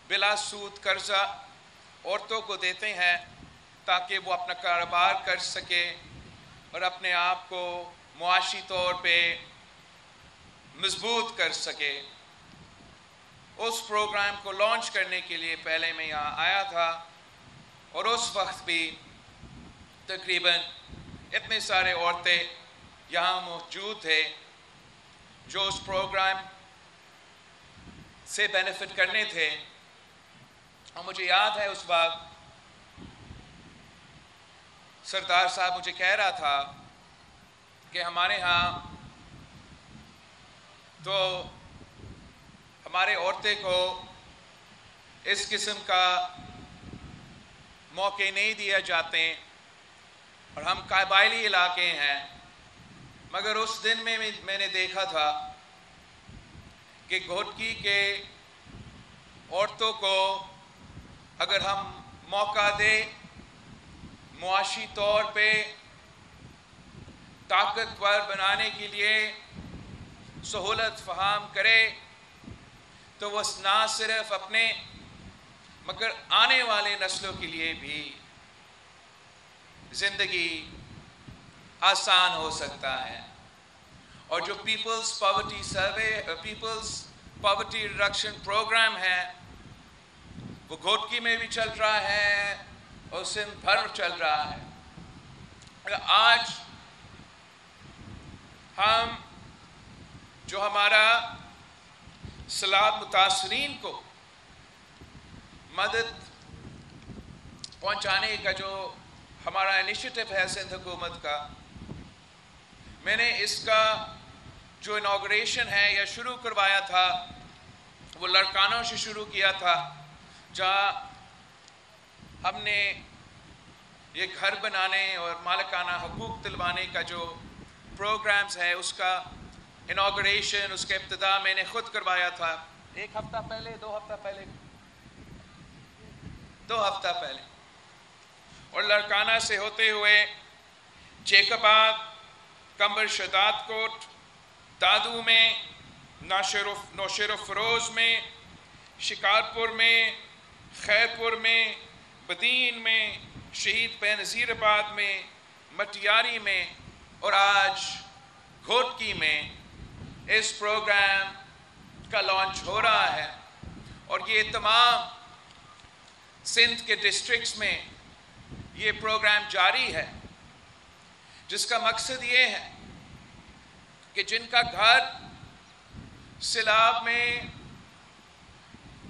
بلا سود قرضہ عورتوں کو دیتے ہیں تاکہ وہ اپنا کاروبار کر سکے اور اپنے آپ کو معاشی طور پہ مضبوط کر سکے۔ اس پروگرام کو لانچ کرنے کے لیے پہلے میں یہاں آیا تھا اور اس وقت بھی تقریباً اتنے سارے عورتیں یہاں موجود تھے جو اس پروگرام سے بینیفٹ کرنے تھے، اور مجھے یاد ہے اس وقت سردار صاحب مجھے کہہ رہا تھا کہ ہمارے ہاں تو ہمارے عورتیں کو اس قسم کا موقع نہیں دیا جاتے اور ہم قبائلی علاقے ہیں، مگر اس دن میں نے دیکھا تھا کہ گھوٹکی کے عورتوں کو اگر ہم موقع دیں، معاشی طور پہ طاقتور بنانے کے لیے سہولت فراہم کرے، تو وہ نہ صرف اپنے مگر آنے والے نسلوں کے لیے بھی زندگی آسان ہو سکتا ہے۔ اور جو peoples poverty survey, peoples poverty reduction programme ہے، وہ گھوٹکی میں بھی چل رہا ہے اور سندھ بھر چل رہا ہے۔ آج ہم جو ہمارا سیلاب متاثرین کو مدد پہنچانے کا جو ہمارا انیشیٹو ہے سندھ حکومت کا، میں نے اس کا جو انوگریشن ہے یا شروع کروایا تھا وہ لڑکانوں سے شروع کیا تھا، جہاں ہم نے یہ گھر بنانے اور مالکانہ حقوق دلوانے کا جو پروگرامز ہے اس کا انوگریشن، اس کا ابتدا میں نے خود کروایا تھا 1 ہفتہ پہلے 2 ہفتہ پہلے 2 ہفتہ پہلے، اور لڑکانہ سے ہوتے ہوئے جیکب آباد، کمبر شداد کوٹ، دادو میں، نوشیر و فروز میں، شکارپور میں، خیرپور میں، بدین میں، شہید بے نظیر آباد میں، مٹیاری میں اور آج گھوٹکی میں اس پروگرام کا لانچ ہو رہا ہے۔ اور یہ تمام سندھ کے ڈسٹرکٹس میں یہ پروگرام جاری ہے، جس کا مقصد یہ ہے کہ جن کا گھر سیلاب میں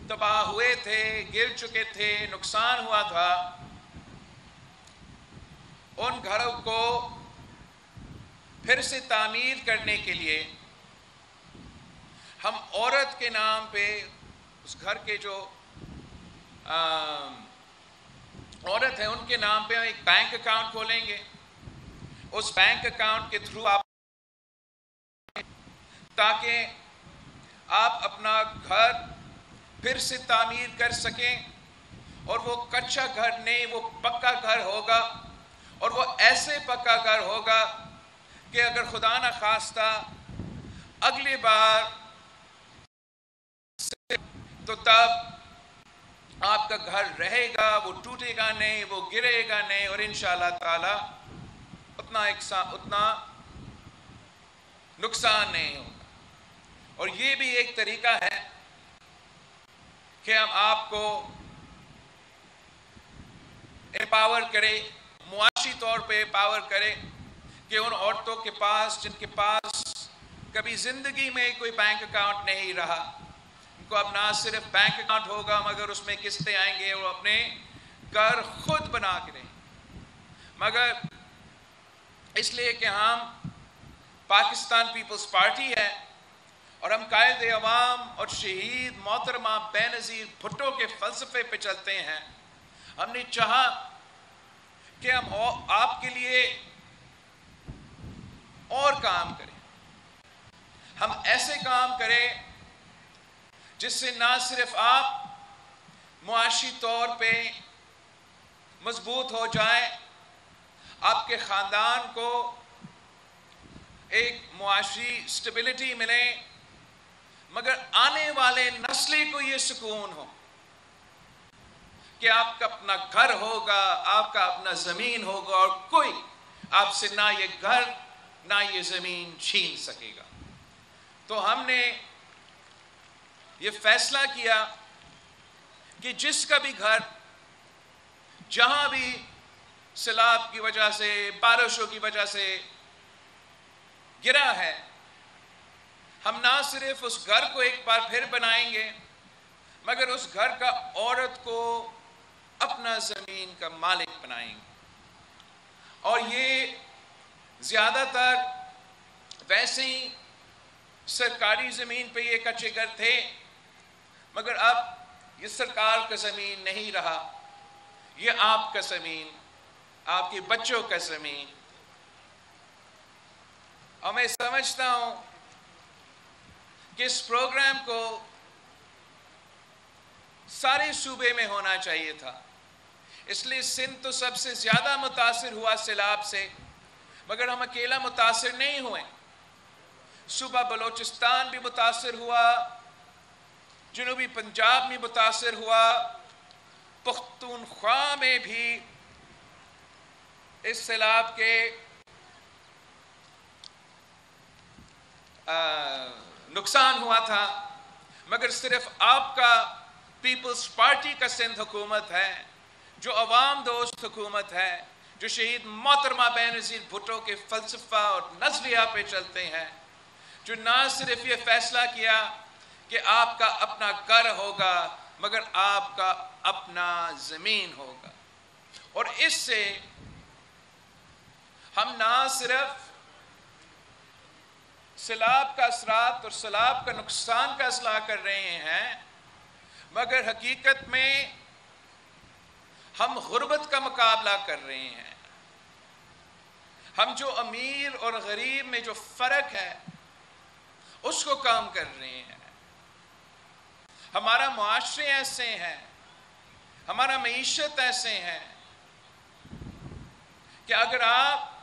تباہ ہوئے تھے، گر چکے تھے، نقصان ہوا تھا، ان گھروں کو پھر سے تعمیر کرنے کے لیے ہم عورت کے نام پہ اس گھر کے جو عورت ہے ان کے نام پہ ایک بینک اکاؤنٹ کھولیں گے۔ اس بینک اکاؤنٹ کے تھرو آپ تاکہ آپ اپنا گھر پھر سے تعمیر کر سکیں، اور وہ کچا گھر نہیں، وہ پکا گھر ہوگا، اور وہ ایسے پکا گھر ہوگا کہ اگر خدا نہ خواستہ اگلی بار تو تب آپ کا گھر رہے گا، وہ ٹوٹے گا نہیں، وہ گرے گا نہیں، اور انشاءاللہ تعالی اتنا نقصان نہیں ہوگا۔ اور یہ بھی ایک طریقہ ہے کہ ہم آپ کو امپاور کرے، معاشی طور پہ امپاور کرے، کہ ان عورتوں کے پاس جن کے پاس کبھی زندگی میں کوئی بینک اکاؤنٹ نہیں رہا، ان کو اب نہ صرف بینک اکاؤنٹ ہوگا مگر اس میں قسطیں آئیں گے، وہ اپنے گھر خود بنا کے رہیں۔ مگر اس لیے کہ ہم پاکستان پیپلز پارٹی ہے اور ہم قائد عوام اور شہید محترمہ بے نظیر بھٹو کے فلسفے پہ چلتے ہیں، ہم نے چاہا کہ ہم آپ کے لیے اور کام کریں، ہم ایسے کام کریں جس سے نہ صرف آپ معاشی طور پہ مضبوط ہو جائیں، آپ کے خاندان کو ایک معاشی سٹیبلٹی ملے، مگر آنے والے نسل کو یہ سکون ہو کہ آپ کا اپنا گھر ہوگا، آپ کا اپنا زمین ہوگا، اور کوئی آپ سے نہ یہ گھر نہ یہ زمین چھین سکے گا۔ تو ہم نے یہ فیصلہ کیا کہ جس کا بھی گھر جہاں بھی سیلاب کی وجہ سے، بارشوں کی وجہ سے گرا ہے، ہم نہ صرف اس گھر کو ایک بار پھر بنائیں گے، مگر اس گھر کا عورت کو اپنا زمین کا مالک بنائیں گے۔ اور یہ زیادہ تر ویسے ہی سرکاری زمین پہ یہ کچے گھر تھے، مگر اب یہ سرکار کا زمین نہیں رہا، یہ آپ کا زمین، آپ کے بچوں کا زمین۔ اور میں سمجھتا ہوں کہ اس پروگرام کو سارے صوبے میں ہونا چاہیے تھا، اس لیے سندھ تو سب سے زیادہ متاثر ہوا سیلاب سے، مگر ہم اکیلا متاثر نہیں ہوئے، صوبہ بلوچستان بھی متاثر ہوا، جنوبی پنجاب میں متاثر ہوا، پختونخوا میں بھی اس سیلاب کے نقصان ہوا تھا، مگر صرف آپ کا پیپلز پارٹی کا سندھ حکومت ہے، جو عوام دوست حکومت ہے، جو شہید محترمہ بینظیر بھٹو کے فلسفہ اور نظریہ پہ چلتے ہیں، جو نہ صرف یہ فیصلہ کیا کہ آپ کا اپنا گھر ہوگا، مگر آپ کا اپنا زمین ہوگا۔ اور اس سے ہم نہ صرف سیلاب کا اثرات اور سیلاب کا نقصان کا اصلاح کر رہے ہیں، مگر حقیقت میں ہم غربت کا مقابلہ کر رہے ہیں۔ ہم جو امیر اور غریب میں جو فرق ہے اس کو کم کر رہے ہیں۔ ہمارا معاشرے ایسے ہیں، ہمارا معیشت ایسے ہیں کہ اگر آپ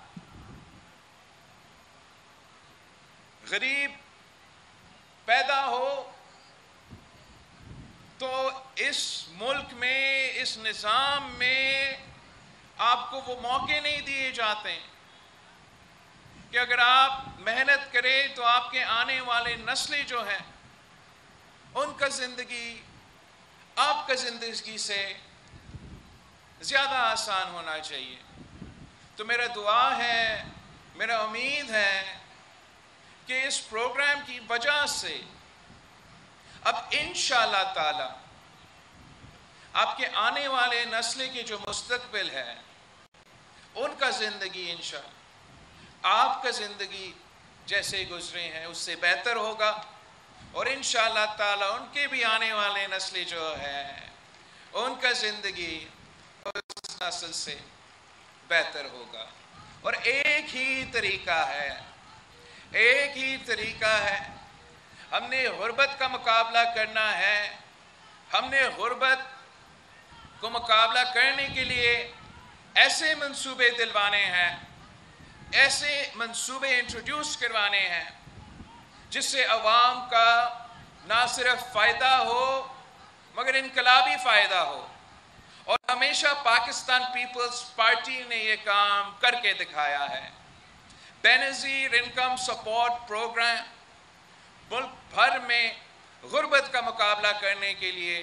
غریب پیدا ہو تو اس ملک میں، اس نظام میں آپ کو وہ موقع نہیں دیے جاتے کہ اگر آپ محنت کریں تو آپ کے آنے والے نسلیں جو ہیں ان کا زندگی آپ کا زندگی سے زیادہ آسان ہونا چاہیے۔ تو میرا دعا ہے، میرا امید ہے کہ اس پروگرام کی وجہ سے اب انشاءاللہ تعالی آپ کے آنے والے نسل کے جو مستقبل ہے ان کا زندگی انشاءاللہ آپ کا زندگی جیسے گزرے ہیں اس سے بہتر ہوگا، اور انشاءاللہ تعالی ان کے بھی آنے والے نسل جو ہے ان کا زندگی اس نسل سے بہتر ہوگا۔ اور ایک ہی طریقہ ہے، ایک ہی طریقہ ہے، ہم نے غربت کا مقابلہ کرنا ہے۔ ہم نے غربت کو مقابلہ کرنے کے لیے ایسے منصوبے دلوانے ہیں، ایسے منصوبے انٹروڈیوس کروانے ہیں جس سے عوام کا نہ صرف فائدہ ہو مگر انقلابی فائدہ ہو۔ اور ہمیشہ پاکستان پیپلز پارٹی نے یہ کام کر کے دکھایا ہے۔ بینظیر انکم سپورٹ پروگرام ملک بھر میں غربت کا مقابلہ کرنے کے لیے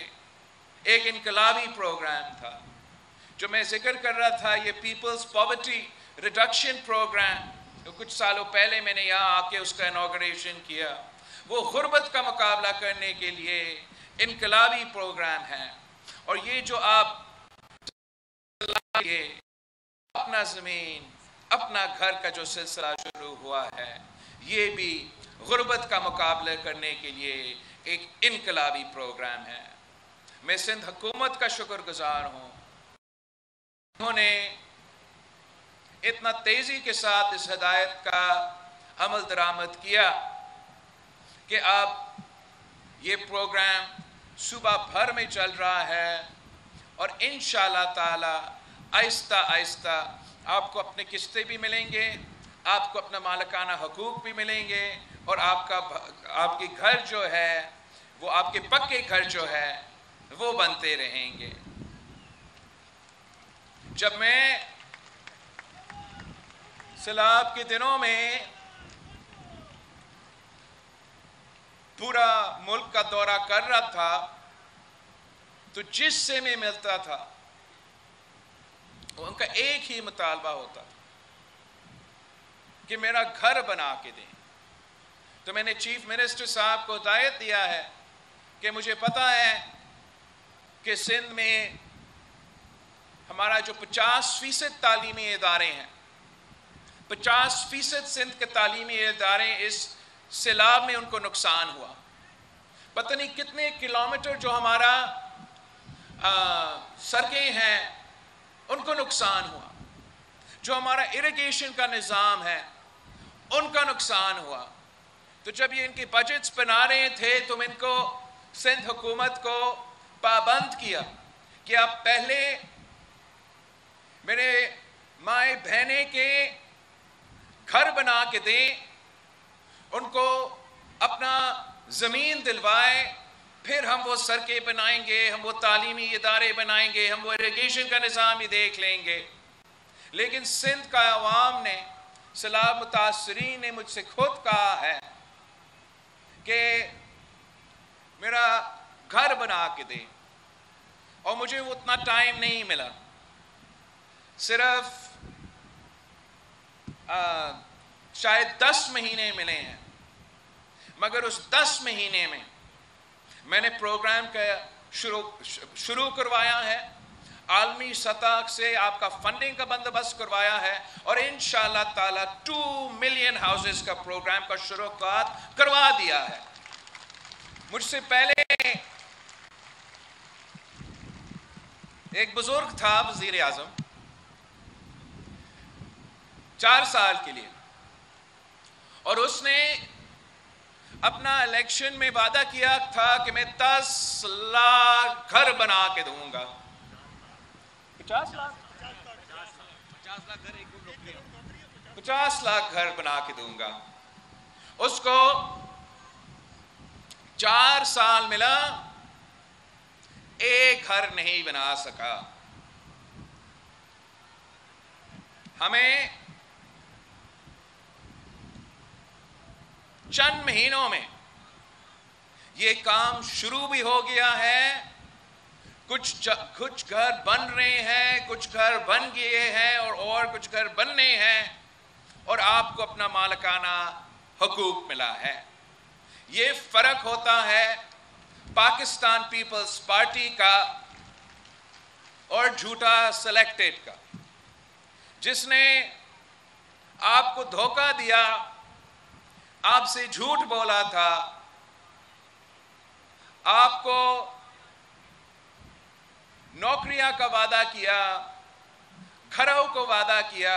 ایک انقلابی پروگرام تھا۔ جو میں ذکر کر رہا تھا، یہ پیپلز پاورٹی ریڈکشن پروگرام، جو کچھ سالوں پہلے میں نے یہاں آ کے اس کا انوگریشن کیا، وہ غربت کا مقابلہ کرنے کے لیے انقلابی پروگرام ہے۔ اور یہ جو آپ اپنا زمین، اپنا گھر کا جو سلسلہ شروع ہوا ہے، یہ بھی غربت کا مقابلہ کرنے کے لیے ایک انقلابی پروگرام ہے۔ میں سندھ حکومت کا شکر گزار ہوں، انہوں نے اتنا تیزی کے ساتھ اس ہدایت کا عمل درآمد کیا کہ اب یہ پروگرام صوبہ بھر میں چل رہا ہے، اور انشاءاللہ تعالی آہستہ آہستہ آپ کو اپنے قسطیں بھی ملیں گے، آپ کو اپنا مالکانہ حقوق بھی ملیں گے، اور آپ کے گھر جو ہے وہ آپ کے پکے گھر جو ہے وہ بنتے رہیں گے۔ جب میں سیلاب کے دنوں میں پورا ملک کا دورہ کر رہا تھا تو جس سے میں ملتا تھا ان کا ایک ہی مطالبہ ہوتا تھا کہ میرا گھر بنا کے دیں. تو میں نے چیف منسٹر صاحب کو ہدایت دیا ہے کہ مجھے پتا ہے کہ سندھ میں ہمارا جو 50% تعلیمی ادارے ہیں، 50% سندھ کے تعلیمی ادارے اس سیلاب میں ان کو نقصان ہوا. پتہ نہیں کتنے کلومیٹر جو ہمارا سڑکیں ہیں ان کو نقصان ہوا. جو ہمارا اریگیشن کا نظام ہے ان کا نقصان ہوا. تو جب یہ ان کی بجٹس بنا رہے تھے تو میں ان کو سندھ حکومت کو پابند کیا کہ آپ پہلے میرے مائیں بہنیں کے گھر بنا کے دیں، ان کو اپنا زمین دلوائے، پھر ہم وہ سڑکیں بنائیں گے، ہم وہ تعلیمی ادارے بنائیں گے، ہم وہ اریگیشن کا نظام ہی دیکھ لیں گے. لیکن سندھ کا عوام نے، سیلاب متاثرین نے مجھ سے خود کہا ہے کہ میرا گھر بنا کے دیں، اور مجھے اتنا ٹائم نہیں ملا، صرف شاید 10 مہینے ملے ہیں. مگر اس 10 مہینے میں میں نے پروگرام کا شروع کروایا ہے، عالمی سطح سے آپ کا فنڈنگ کا بندوبست کروایا ہے، اور انشاءاللہ تعالی 2 ملین ہاؤسز کا پروگرام کا شروعات کروا دیا ہے. مجھ سے پہلے ایک بزرگ تھا وزیر اعظم 4 سال کے لیے، اور اس نے اپنا الیکشن میں وعدہ کیا تھا کہ میں 10 لاکھ گھر بنا کے دوں گا. 50 لاکھ گھر بنا کے دوں گا. اس کو 4 سال ملا، ایک گھر نہیں بنا سکا. ہمیں چند مہینوں میں یہ کام شروع بھی ہو گیا ہے. کچھ گھر بن رہے ہیں، کچھ گھر بن گئے ہیں، اور کچھ گھر بننے ہیں، اور آپ کو اپنا مالکانہ حقوق ملا ہے. یہ فرق ہوتا ہے پاکستان پیپلز پارٹی کا اور جھوٹا سلیکٹڈ کا، جس نے آپ کو دھوکہ دیا، آپ سے جھوٹ بولا تھا، آپ کو نوکریاں کا وعدہ کیا، گھروں کو وعدہ کیا،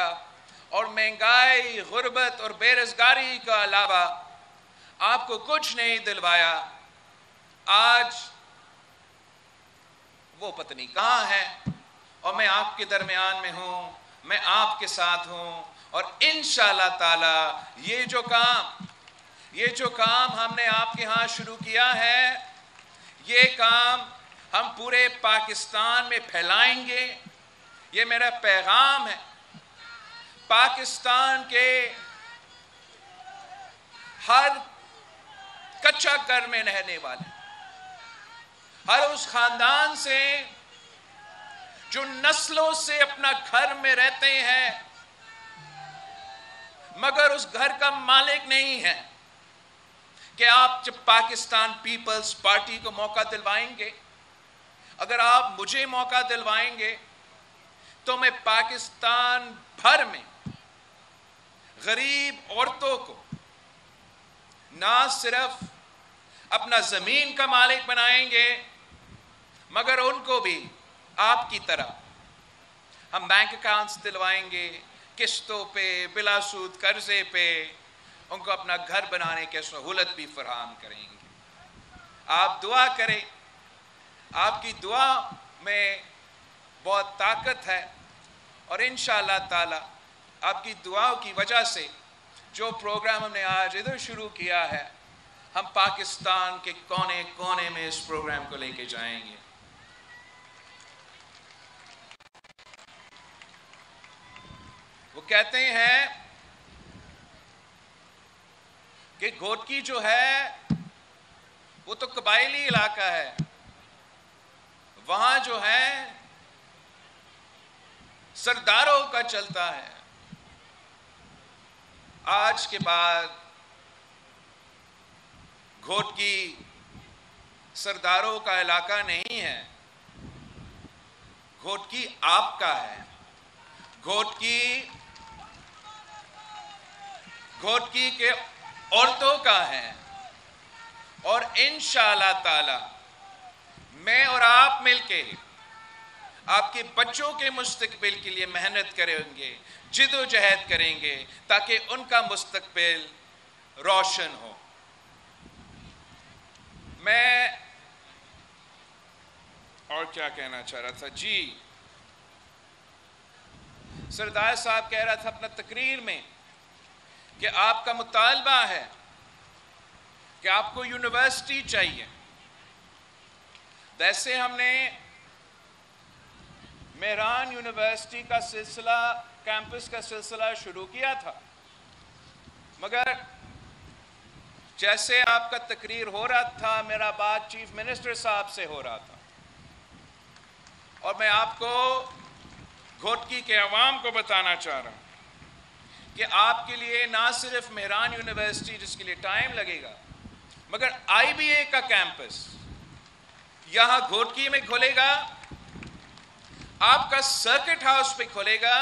اور مہنگائی، غربت اور بے روزگاری کا علاوہ آپ کو کچھ نہیں دلوایا. آج وہ پتہ نہیں کہاں ہے، اور میں آپ کے درمیان میں ہوں، میں آپ کے ساتھ ہوں. اور انشاءاللہ تعالی یہ جو کام ہم نے آپ کے ہاں شروع کیا ہے، یہ کام ہم پورے پاکستان میں پھیلائیں گے. یہ میرا پیغام ہے پاکستان کے ہر کچا گھر میں رہنے والے، ہر اس خاندان سے جو نسلوں سے اپنا گھر میں رہتے ہیں مگر اس گھر کا مالک نہیں ہے، کہ آپ جب پاکستان پیپلز پارٹی کو موقع دلوائیں گے، اگر آپ مجھے موقع دلوائیں گے تو میں پاکستان بھر میں غریب عورتوں کو نہ صرف اپنا زمین کا مالک بنائیں گے، مگر ان کو بھی آپ کی طرح ہم بینک اکاؤنٹس دلوائیں گے، قسطوں پہ، بلا سود قرضے پہ، ان کو اپنا گھر بنانے کی سہولت بھی فراہم کریں گے. آپ دعا کریں، آپ کی دعا میں بہت طاقت ہے، اور انشاءاللہ تعالی آپ کی دعاؤں کی وجہ سے جو پروگرام ہم نے آج ادھر شروع کیا ہے، ہم پاکستان کے کونے کونے میں اس پروگرام کو لے کے جائیں گے. کہتے ہیں کہ گھوٹکی جو ہے وہ تو قبائلی علاقہ ہے، وہاں جو ہے سرداروں کا چلتا ہے. آج کے بعد گھوٹکی سرداروں کا علاقہ نہیں ہے، گھوٹکی آپ کا ہے. گھوٹکی کے عورتوں کا ہے. اور انشاءاللہ تعالی میں اور آپ مل کے آپ کے بچوں کے مستقبل کے لیے محنت کریں گے، جد و جہد کریں گے تاکہ ان کا مستقبل روشن ہو. میں اور کیا کہنا چاہ رہا تھا جی، سردار صاحب کہہ رہا تھا اپنا تقریر میں کہ آپ کا مطالبہ ہے کہ آپ کو یونیورسٹی چاہیے. ویسے ہم نے مہران یونیورسٹی کا سلسلہ، کیمپس کا سلسلہ شروع کیا تھا، مگر جیسے آپ کا تقریر ہو رہا تھا میرا بات چیف منسٹر صاحب سے ہو رہا تھا، اور میں آپ کو گھوٹکی کے عوام کو بتانا چاہ رہا ہوں کہ آپ کے لیے نہ صرف مہران یونیورسٹی جس کے لیے ٹائم لگے گا، مگر آئی بی اے کا کیمپس یہاں گھوٹکی میں کھلے گا، آپ کا سرکٹ ہاؤس پہ کھلے گا،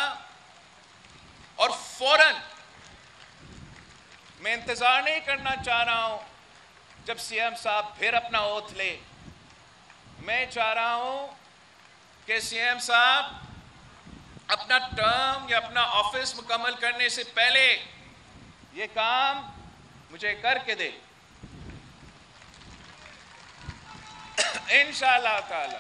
اور فوراً میں انتظار نہیں کرنا چاہ رہا ہوں جب سی ایم صاحب پھر اپنا اوتھ لے. میں چاہ رہا ہوں کہ سی ایم صاحب اپنا ٹرم یا اپنا آفس مکمل کرنے سے پہلے یہ کام مجھے کر کے دے. انشاءاللہ تعالی.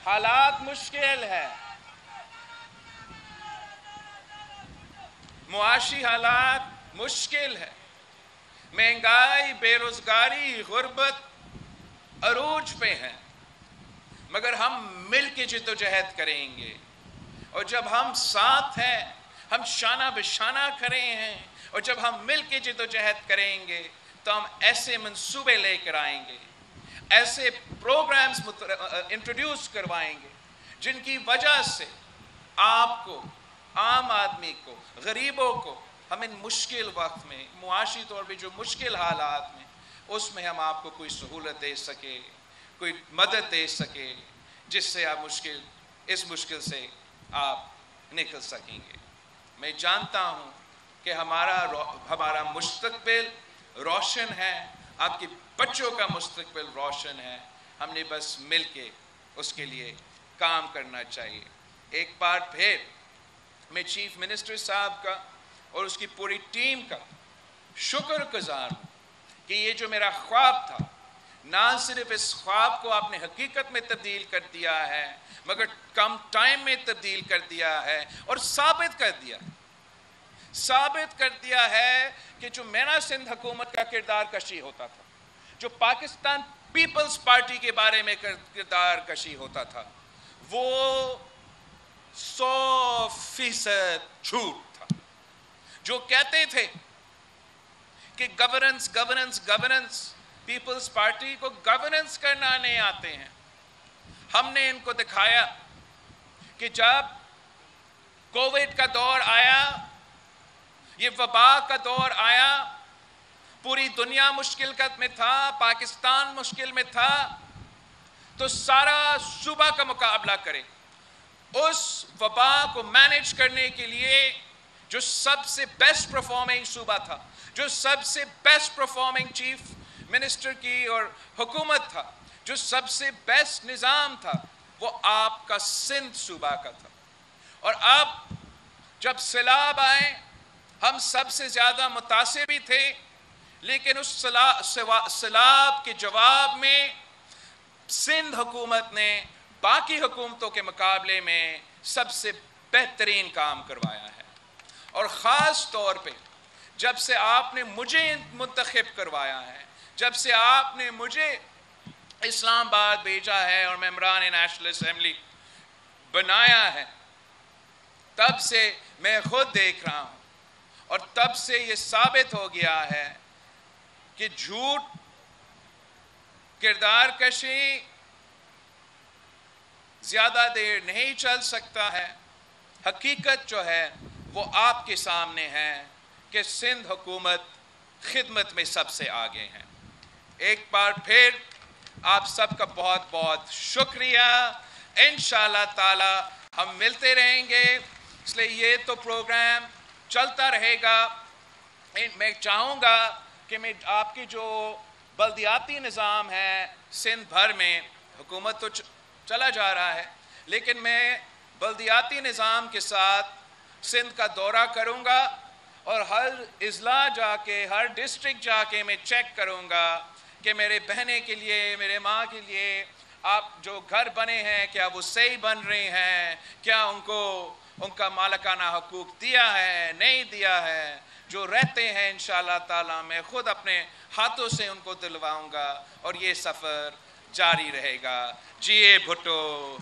حالات مشکل ہے، معاشی حالات مشکل ہے، مہنگائی، بے روزگاری، غربت عروج پہ ہیں، مگر ہم مل کے جد و جہد کریں گے. اور جب ہم ساتھ ہیں، ہم شانہ بشانہ کھڑے ہیں، اور جب ہم مل کے جد و جہد کریں گے تو ہم ایسے منصوبے لے کر آئیں گے، ایسے پروگرامز انٹروڈیوس کروائیں گے جن کی وجہ سے آپ کو، عام آدمی کو، غریبوں کو، ہم ان مشکل وقت میں، معاشی طور پہ جو مشکل حالات میں، اس میں ہم آپ کو کوئی سہولت دے سکے، کوئی مدد دے سکے جس سے آپ اس مشکل سے آپ نکل سکیں گے. میں جانتا ہوں کہ ہمارا مستقبل روشن ہے، آپ کے بچوں کا مستقبل روشن ہے. ہم نے بس مل کے اس کے لیے کام کرنا چاہیے. ایک بار پھر میں چیف منسٹر صاحب کا اور اس کی پوری ٹیم کا شکر گزار ہوں کہ یہ جو میرا خواب تھا، نہ صرف اس خواب کو آپ نے حقیقت میں تبدیل کر دیا ہے، مگر کم ٹائم میں تبدیل کر دیا ہے، اور ثابت کر دیا ہے کہ جو میرا سندھ حکومت کا کردار کشی ہوتا تھا، جو پاکستان پیپلز پارٹی کے بارے میں کردار کشی ہوتا تھا، وہ 100% جھوٹ تھا. جو کہتے تھے کہ گورننس پیپلز پارٹی کو گورننس کرنا نہیں آتے ہیں، ہم نے ان کو دکھایا کہ جب کووڈ کا دور آیا، یہ وبا کا دور آیا، پوری دنیا مشکل میں تھا، پاکستان مشکل میں تھا، تو سارا صوبہ کا مقابلہ کرے. اس وبا کو مینیج کرنے کے لیے جو سب سے بیسٹ پرفارمنگ صوبہ تھا، جو سب سے بیسٹ پرفارمنگ چیف منسٹر کی اور حکومت تھا، جو سب سے بیسٹ نظام تھا، وہ آپ کا سندھ صوبہ کا تھا. اور اب جب سیلاب آئے، ہم سب سے زیادہ متاثر بھی تھے، لیکن اس سیلاب کے جواب میں سندھ حکومت نے باقی حکومتوں کے مقابلے میں سب سے بہترین کام کروایا ہے. اور خاص طور پہ جب سے آپ نے مجھے منتخب کروایا ہے، جب سے آپ نے مجھے اسلام آباد بھیجا ہے اور ممبران نیشنل اسمبلی بنایا ہے، تب سے میں خود دیکھ رہا ہوں، اور تب سے یہ ثابت ہو گیا ہے کہ جھوٹ، کردار کشی زیادہ دیر نہیں چل سکتا ہے۔ حقیقت جو ہے وہ آپ کے سامنے ہے کہ سندھ حکومت خدمت میں سب سے آگے ہیں۔ ایک بار پھر آپ سب کا بہت بہت شکریہ۔ انشاءاللہ تعالی ہم ملتے رہیں گے، اس لیے یہ تو پروگرام چلتا رہے گا۔ میں چاہوں گا کہ میں آپ کی جو بلدیاتی نظام ہے سندھ بھر میں، حکومت تو چلا جا رہا ہے، لیکن میں بلدیاتی نظام کے ساتھ سندھ کا دورہ کروں گا، اور ہر اضلاع جا کے، ہر ڈسٹرکٹ جا کے میں چیک کروں گا کہ میرے بہنیں کے لیے، میرے ماں کے لیے آپ جو گھر بنے ہیں کیا وہ صحیح بن رہے ہیں، کیا ان کو ان کا مالکانہ حقوق دیا ہے، نہیں دیا ہے۔ جو رہتے ہیں انشاءاللہ تعالیٰ میں خود اپنے ہاتھوں سے ان کو دلواؤں گا، اور یہ سفر جاری رہے گا۔ جیے بھٹو،